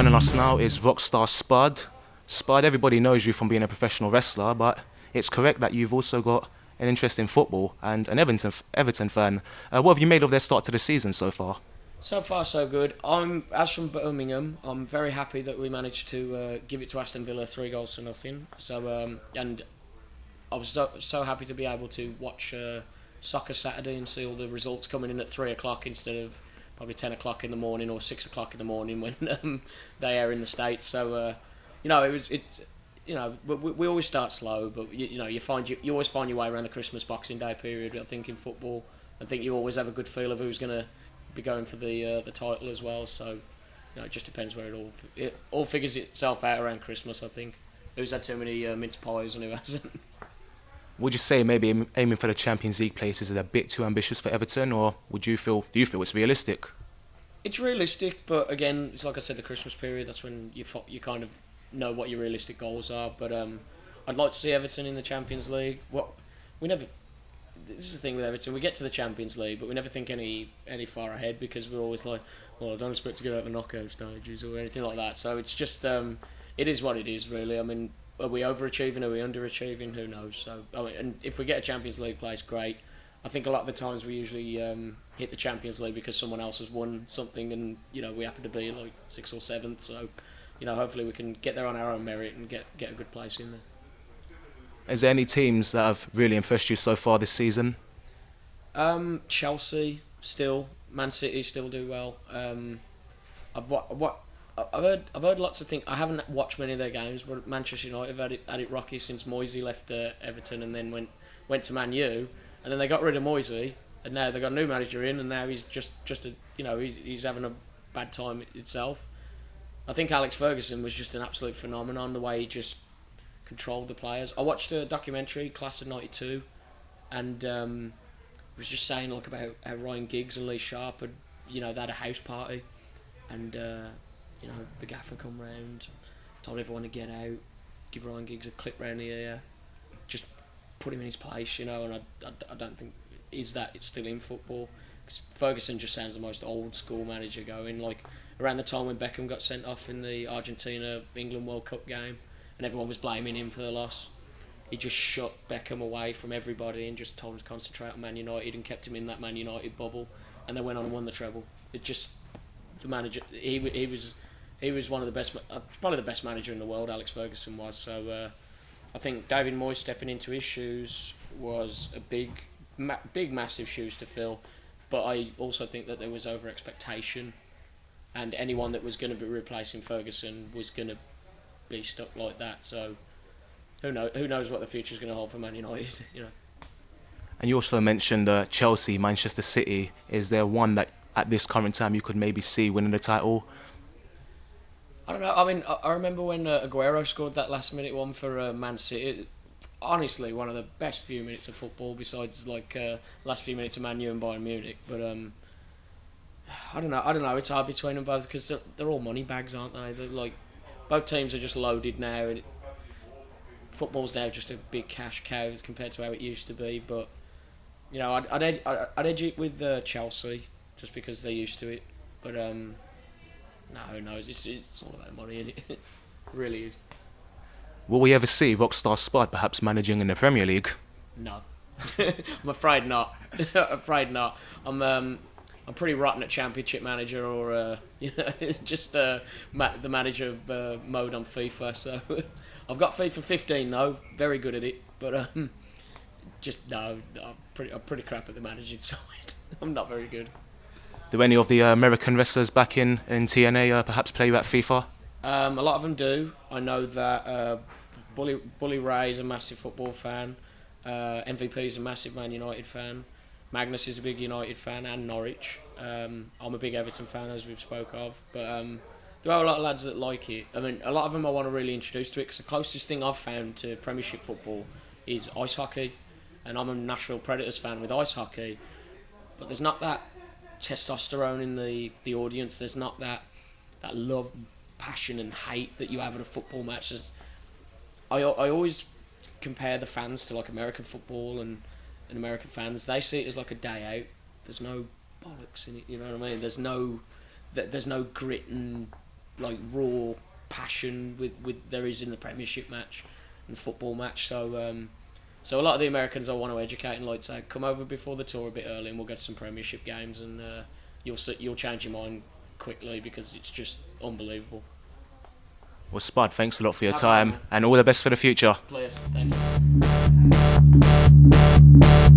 joining us now is Rockstar Spud. Spud, everybody knows you from being a professional wrestler, but it's correct that you've also got an interest in football and an Everton fan. What have you made of their start to the season so far? So far, so good. As from Birmingham, I'm very happy that we managed to give it to Aston Villa 3-0. And I was so happy to be able to watch Soccer Saturday and see all the results coming in at 3 o'clock instead of probably 10 o'clock in the morning or 6 o'clock in the morning when they are in the States. So, we always start slow, but you always find your way around the Christmas Boxing Day period. I think in football, I think you always have a good feel of who's going to be going for the title as well. So, it just depends where it all figures itself out around Christmas. I think who's had too many mince pies and who hasn't. Would you say maybe aiming for the Champions League places is a bit too ambitious for Everton, or do you feel it's realistic? It's realistic, but again, it's like I said, the Christmas period. That's when you kind of know what your realistic goals are. But I'd like to see Everton in the Champions League. This is the thing with Everton. We get to the Champions League, but we never think any far ahead because we're always like, well, I don't expect to get out the knockout stages or anything like that. So it's just, it is what it is, really. I mean, are we overachieving? Are we underachieving? Who knows? So, and if we get a Champions League place, great. I think a lot of the times we usually hit the Champions League because someone else has won something, and we happen to be like 6th or 7th. So, hopefully we can get there on our own merit and get a good place in there. Is there any teams that have really impressed you so far this season? Chelsea still, Man City still do well. I've heard lots of things. I haven't watched many of their games, but Manchester United have had it rocky since Moisey left Everton and then went to Man U, and then they got rid of Moisey, and now they've got a new manager in, and now he's he's having a bad time itself. I think Alex Ferguson was just an absolute phenomenon, the way he just controlled the players. I watched a documentary, Class of '92, and was just saying about how Ryan Giggs and Lee Sharp had, they had a house party, and the gaffer come round, told everyone to get out, give Ryan Giggs a clip round the ear, just put him in his place, and I don't think it's still in football. Because Ferguson just sounds the most old school manager going. Like around the time when Beckham got sent off in the Argentina-England World Cup game, and everyone was blaming him for the loss, he just shut Beckham away from everybody and just told him to concentrate on Man United and kept him in that Man United bubble, and they went on and won the treble. The manager, he was one of the best, probably the best manager in the world. Alex Ferguson was. So I think David Moyes stepping into his shoes was a big, massive shoes to fill. But I also think that there was over expectation, and anyone that was going to be replacing Ferguson was going to be stuck like that. So who knows what the future is going to hold for Man United? And you also mentioned Chelsea, Manchester City. Is there one that at this current time you could maybe see winning the title? I don't know. I mean, I remember when Aguero scored that last-minute one for Man City. Honestly, one of the best few minutes of football, besides last few minutes of Man U and Bayern Munich. But I don't know. It's hard between them both because they're all money bags, aren't they? They're both teams are just loaded now, and football's now just a big cash cow as compared to how it used to be. But I'd edge it with Chelsea just because they're used to it. But no, who knows? It's all about money, isn't it? It really is. Will we ever see Rockstar Spud perhaps managing in the Premier League? No. I'm afraid not. Afraid not. I'm pretty rotten at Championship Manager or just the manager mode on FIFA. So I've got FIFA 15 though, very good at it. But just no, I'm pretty crap at the managing side. I'm not very good. Do any of the American wrestlers back in TNA perhaps play you at FIFA? A lot of them do. I know that Bully Ray is a massive football fan. MVP is a massive Man United fan. Magnus is a big United fan, and Norwich. I'm a big Everton fan, as we've spoke of. But there are a lot of lads that like it. I mean, a lot of them I want to really introduce to it, because the closest thing I've found to Premiership football is ice hockey. And I'm a Nashville Predators fan with ice hockey. But there's not that testosterone in the audience. There's not that love, passion and hate that you have at a football match. I always compare the fans to American football and American fans. They see it as like a day out. There's no bollocks in it, you know what I mean? There's no grit and like raw passion with there is in the Premiership match and football match. So a lot of the Americans I want to educate and like say, come over before the tour a bit early, and we'll get some Premiership games, and you'll change your mind quickly because it's just unbelievable. Well, Spud, thanks a lot for your No time, problem. and all the best for the future. Please, thank you.